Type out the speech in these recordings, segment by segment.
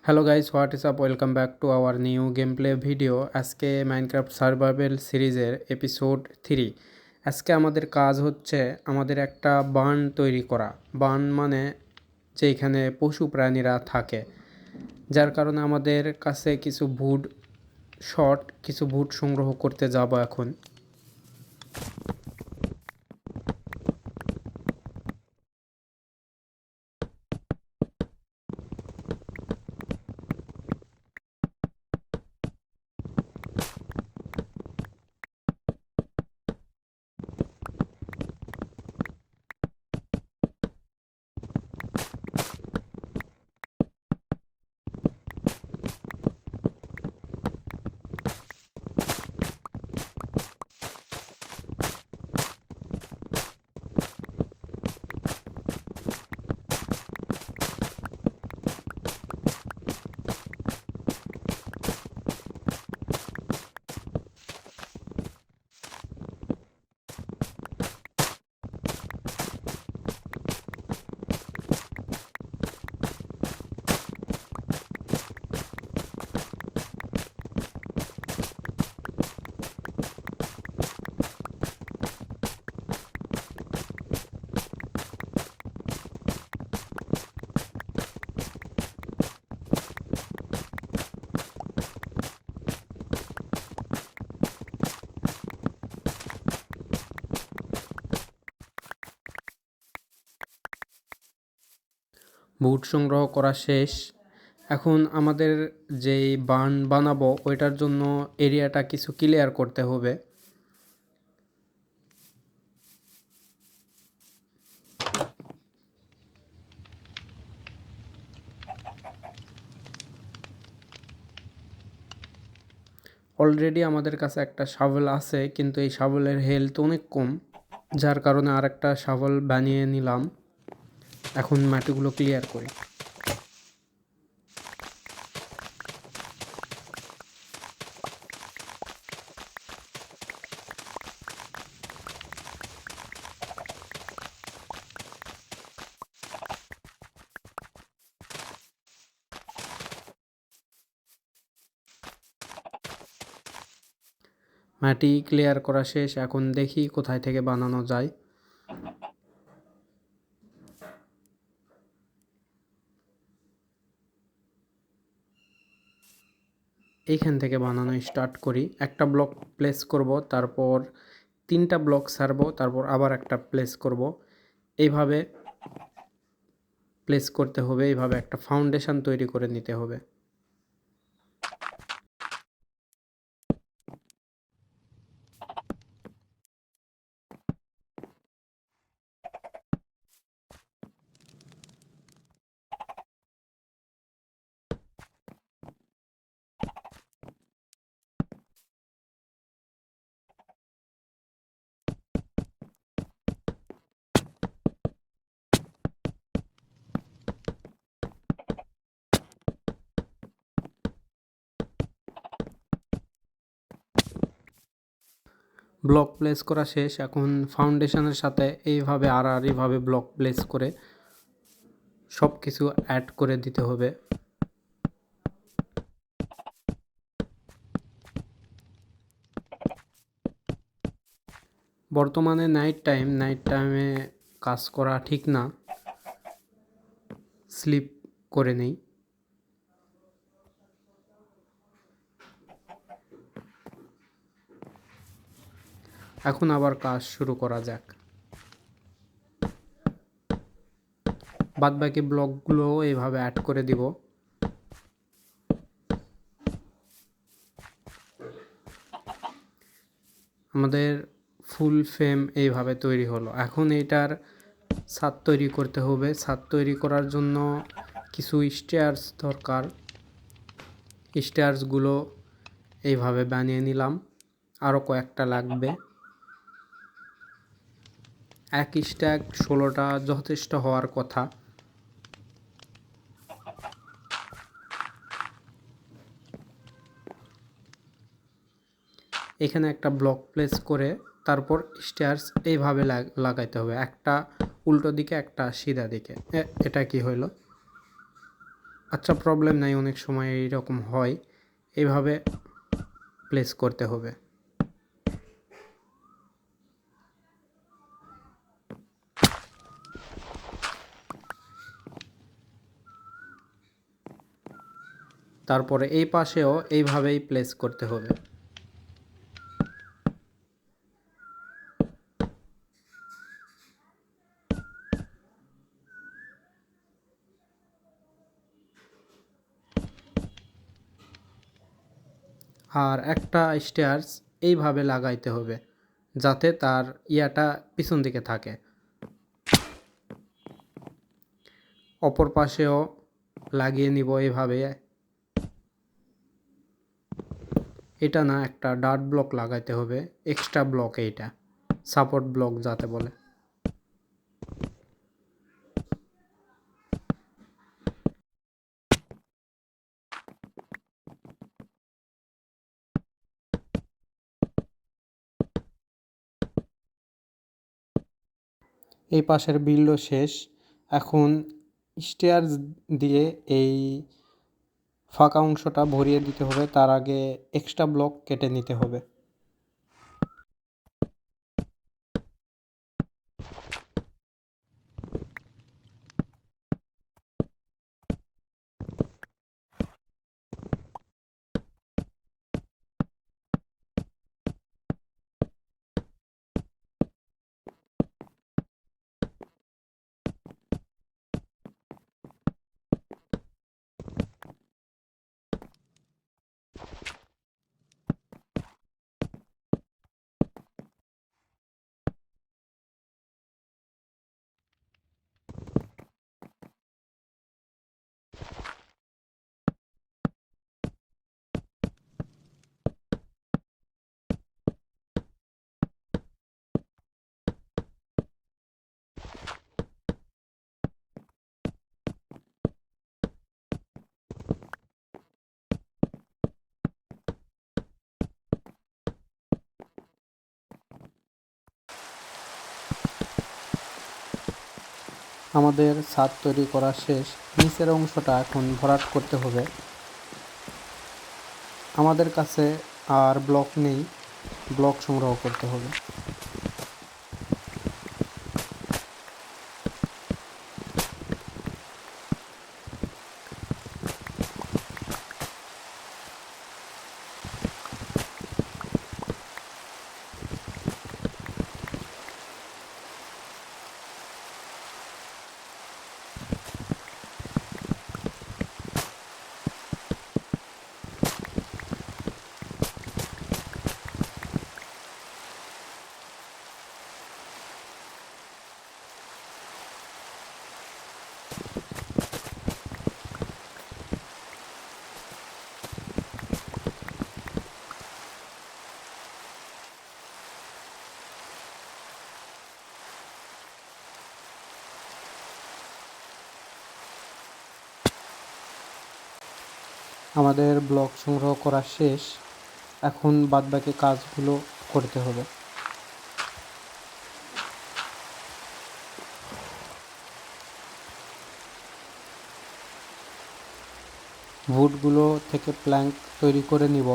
Hello guys, what is up, welcome back to our new game play video. আজকে Minecraft survival সিরিজের episode 3। আজকে আমাদের কাজ হচ্ছে আমাদের একটা বার্ন তৈরি করা। বার্ন মানে যেখানে পশু প্রাণীরা থাকে, যার কারণে আমাদের কাছে কিছু ভুট সংগ্রহ করতে যাব এখন। ভুট সংগ্রহ করা শেষ। এখন আমাদের যেই বার্ন বানাবো ওইটার জন্য এরিয়াটা কিছু ক্লিয়ার করতে হবে। অলরেডি আমাদের কাছে একটা শাভেল আছে, কিন্তু এই শাভেলের হেলথ অনেক কম, যার কারণে আর একটা শাভেল বানিয়ে নিলাম। এখন মাটিগুলো ক্লিয়ার করি। মাটি ক্লিয়ার করা শেষ। এখন দেখি কোথায় থেকে বানানো যায়। এইখান থেকে বানানো স্টার্ট করি। একটা ব্লক প্লেস করব, তারপর 3টা ব্লক ছাড়বো, তারপর আবার একটা প্লেস করব। এইভাবে প্লেস করতে হবে, এইভাবে একটা ফাউন্ডেশন তৈরি করে নিতে হবে। ব্লক প্লেস করা শেষ। এখন ফাউন্ডেশনের সাথে এইভাবে ব্লক প্লেস করে সব কিছু অ্যাড করে দিতে হবে। বর্তমানে নাইট টাইমে কাজ করা ঠিক না, স্লিপ করে নেই। এখন আবার কাজ শুরু করা যাক। বাদবাকি ব্লকগুলো এইভাবে অ্যাড করে দিব। আমাদের ফুল ফ্রেম এইভাবে তৈরি হলো। এখন এইটার ছাদ তৈরি করতে হবে। ছাদ তৈরি করার জন্য কিছু স্টেয়ার্স দরকার। স্টেয়ার্সগুলো এইভাবে বানিয়ে নিলাম, আরও কয়েকটা লাগবে। এক স্ট্যাক 16টা যথেষ্ট হওয়ার কথা। এখানে একটা ব্লক প্লেস করে তারপর স্টেয়ার্স এইভাবে লাগাইতে হবে, একটা উল্টো দিকে একটা সিধা দিকে। এটা কি হইল? আচ্ছা, প্রবলেম নাই, অনেক সময় এইরকম হয়। এইভাবে প্লেস করতে হবে। তারপরে এই পাশেও এইভাবেই প্লেস করতে হবে। আর একটা স্টেয়ার্স এইভাবে লাগাইতে হবে যাতে তার ইয়াটা পিছন দিকে থাকে। অপর পাশেও লাগিয়ে নিব এইভাবে। এটা না, একটা ডার্ট ব্লক লাগাইতে হবে, এক্সট্রা ব্লক, এইটা সাপোর্ট ব্লক যাতে বলে। এই পাশের বিল্ডও শেষ। এখন স্টেয়ার্স দিয়ে এই ফাঁকা অংশটা ভরিয়ে দিতে হবে, তার আগে এক্সট্রা ব্লক কেটে নিতে হবে। আমাদের ছাদ তৈরি করা শেষ। নিচের অংশটা এখন ভরাট করতে হবে। আমাদের কাছে আর ব্লক নেই, ব্লক সংগ্রহ করতে হবে। আমাদের ব্লক সংগ্রহ করা শেষ। এখন বাদবাকি কাজগুলো করতে হবে। উডগুলো থেকে প্ল্যাঙ্ক তৈরি করে নিব।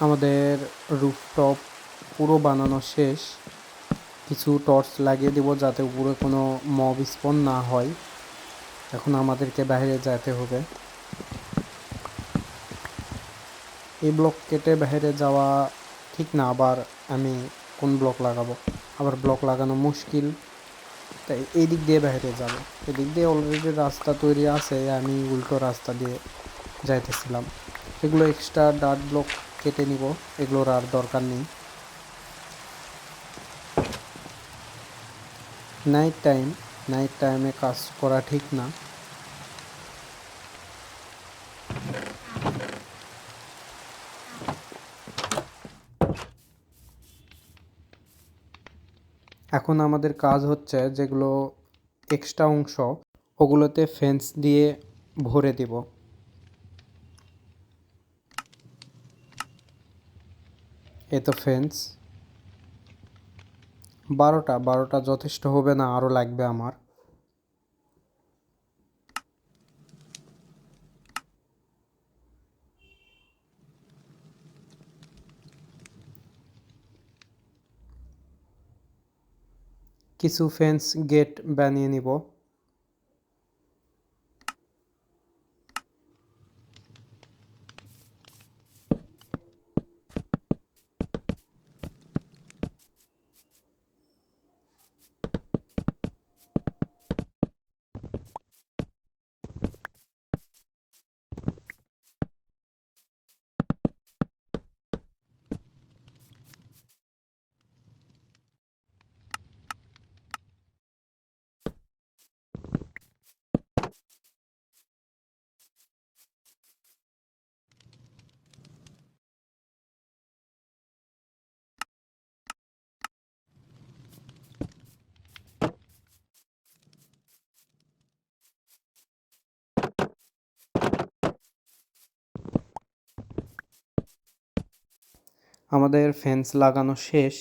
আমাদের রুফটপ পুরো বানানো শেষ। কিছু টর্চ লাগিয়ে দেব যাতে উপরে কোনো মব স্পন না হয়। এখন আমাদেরকে বাইরে যেতে হবে। এই ব্লক কেটে বাইরে যাওয়া ঠিক না, আবার আমি কোন ব্লক লাগাবো, আবার ব্লক লাগানো মুশকিল, তাই এই দিক দিয়ে বাইরে যাব। এদিক দিয়ে অলরেডি রাস্তা তৈরি আছে, আমি উল্টো রাস্তা দিয়ে যাইতেছিলাম। এগুলো এক্সট্রা ডার্ট ব্লক কেটে নিব, এগুলোর আর দরকার নেই। নাইট টাইমে কাজ করা ঠিক না। এখন আমাদের কাজ হচ্ছে যেগুলো এক্সট্রা অংশ ওগুলোতে ফেন্স দিয়ে ভরে দিব। এ তো ফেন্স 12টা যথেষ্ট হবে না, আরও লাগবে আমার। কিছু ফেন্স গেট বানিয়ে নিব। আমাদের ফেন্স লাগানো শেষ।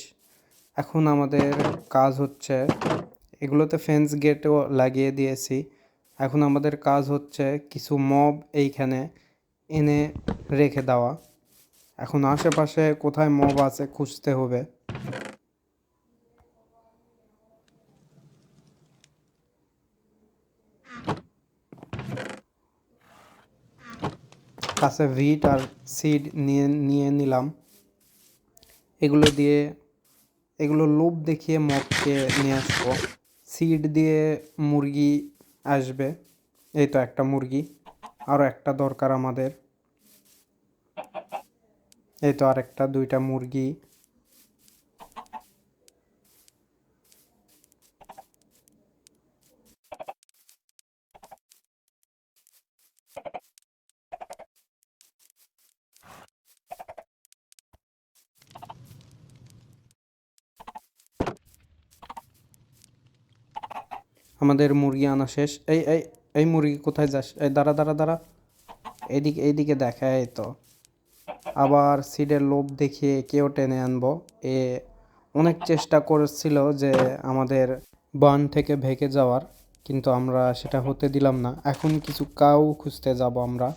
এখন আমাদের কাজ হচ্ছে, এগুলোতে ফেন্স গেটও লাগিয়ে দিয়েছি। এখন আমাদের কাজ হচ্ছে কিছু মব এইখানে এনে রেখে দেওয়া। এখন আশেপাশে কোথায় মব আছে খুঁজতে হবে। কাছে ভিট আর সিড নিয়ে নিলাম। এগুলো লোভ দেখিয়ে মবকে নিয়ে আসবো। সিড দিয়ে মুরগি আসবে। এই তো একটা মুরগি, আরও একটা দরকার আমাদের। এই তো আরেকটা, 2টা মুরগি। আমাদের মুরগি আনা শেষ। এই মুরগি কোথায় যাস? এই দাঁড়া। এইদিকে দেখা। এই তো আবার সিডের লোভ দেখিয়ে কেউ টেনে আনবো। এ অনেক চেষ্টা করেছিল যে আমাদের বার্ন থেকে ভেগে যাওয়ার, কিন্তু আমরা সেটা হতে দিলাম না। এখন কিছু কাউ খুঁজতে যাব আমরা।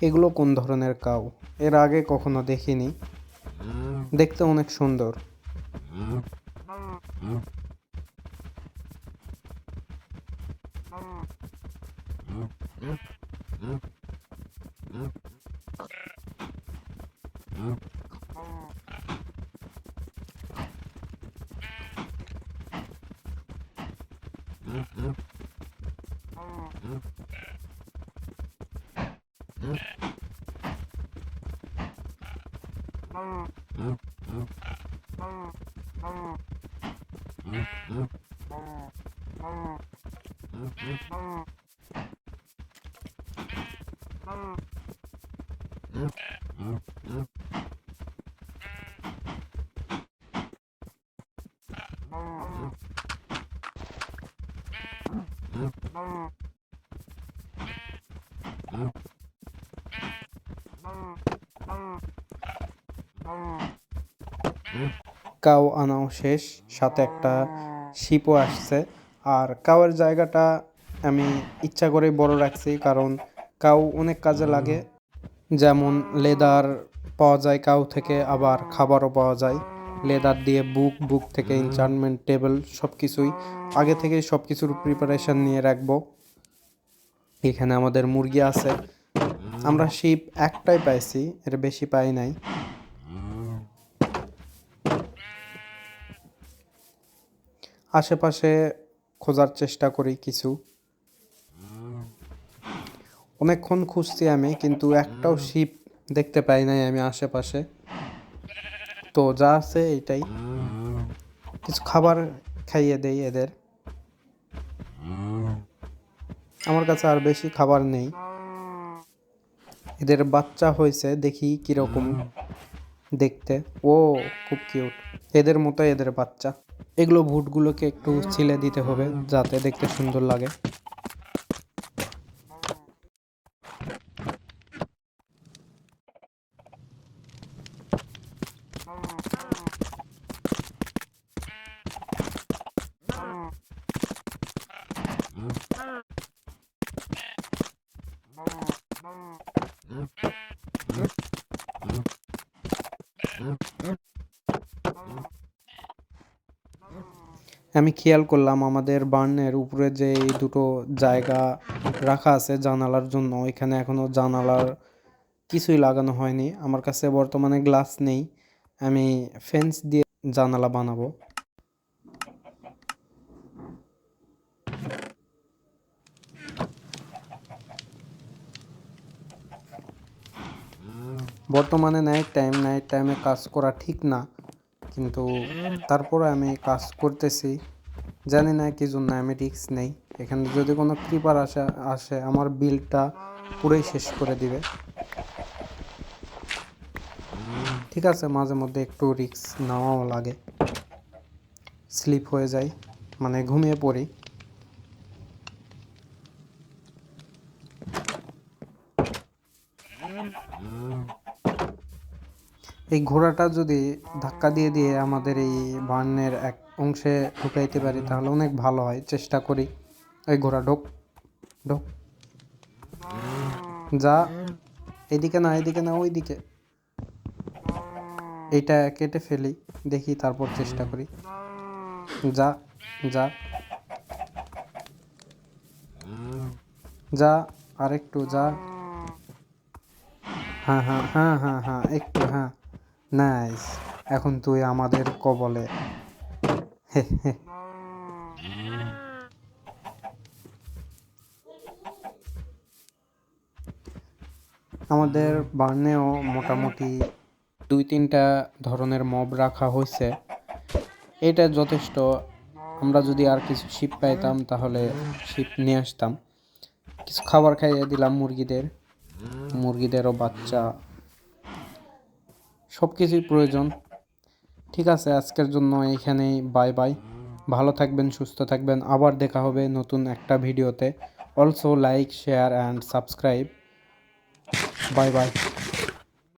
এগুলো কোন ধরনের কাউ? এর আগে কখনো দেখিনি। দেখতে অনেক সুন্দর। কাউ আনাও শেষ, সাথে একটা শিপও আসছে। আর কাউয়ের জায়গাটা আমি ইচ্ছা করেই বড় রাখছি, কারণ কাউ অনেক কাজে লাগে। যেমন লেদার পাওয়া যায় কাউ থেকে, আবার খাবারও পাওয়া যায় লেদার দিয়ে। বুক থেকে এনচান্টমেন্ট টেবিল সব কিছুই আগে থেকেই সব কিছুর প্রিপারেশন নিয়ে রাখবো। এখানে আমাদের মুরগি আছে। আমরা শিপ একটাই পাইছি, এর বেশি পাই নাই। আশেপাশে খোঁজার চেষ্টা করি কিছু। অনেকক্ষণ খুঁজছি আমি, কিন্তু একটাও শিপ দেখতে পাই নাই আমি আশেপাশে। তো যা আছে এইটাই, কিছু খাবার খাইয়ে দেই এদের। আমার কাছে আর বেশি খাবার নেই। এদের বাচ্চা হয়েছে, দেখি কিরকম দেখতে। ও খুব কিউট, এদের মতো এদের বাচ্চা। এগুলো ভুটগুলোকে একটু ছিলে দিতে হবে যাতে দেখতে সুন্দর লাগে। আমি খেয়াল করলাম আমাদের বার্নের উপরে যে এই দুটো জায়গা রাখা আছে জানালার জন্য, এখানে এখনো জানালার কিছুই লাগানো হয়নি। আমার কাছে বর্তমানে গ্লাস নেই, আমি ফেন্স দিয়ে জানালা বানাবো। বর্তমানে নাইট টাইমে কাজ করা ঠিক না, কিন্তু তারপরে আমি কাজ করতেছি। জানি না কি জন্য আমি রিস্ক নেই। এখানে যদি কোনো ক্রিপার আসে আমার বিলটা পুরোই শেষ করে দিবে। ঠিক আছে, মাঝে মধ্যে একটু রিস্ক নেওয়াও লাগে। স্লিপ হয়ে যায়, মানে ঘুমিয়ে পড়ি। এই ঘোড়াটা যদি ধাক্কা দিয়ে দিয়ে আমাদের এই বার্নের এক অংশে ঢুকাইতে পারি তাহলে অনেক ভালো হয়। চেষ্টা করি। এই ঘোড়া ঢোক ঢোক, যা। এদিকে না ওইদিকে। এইটা কেটে ফেলি, দেখি তারপর চেষ্টা করি। যা যা যা, আরেকটু যা। হ্যাঁ, একটু, হ্যাঁ। নাইস, এখন তুই আমাদের কবলে। আমাদের বার্নেও মোটামুটি 2-3টা ধরনের মব রাখা হয়েছে, এটা যথেষ্ট। আমরা যদি আর কিছু শিপ পাইতাম তাহলে শিপ নিয়ে আসতাম। কিছু খাবার খাইয়ে দিলাম মুরগিদেরও বাচ্চা, সব কিছুই প্রয়োজন। ঠিক আছে, আজকের জন্য এইখানেই বাই বাই। ভালো থাকবেন, সুস্থ থাকবেন, আবার দেখা হবে নতুন একটা ভিডিওতে। Also like, share and subscribe. Bye bye.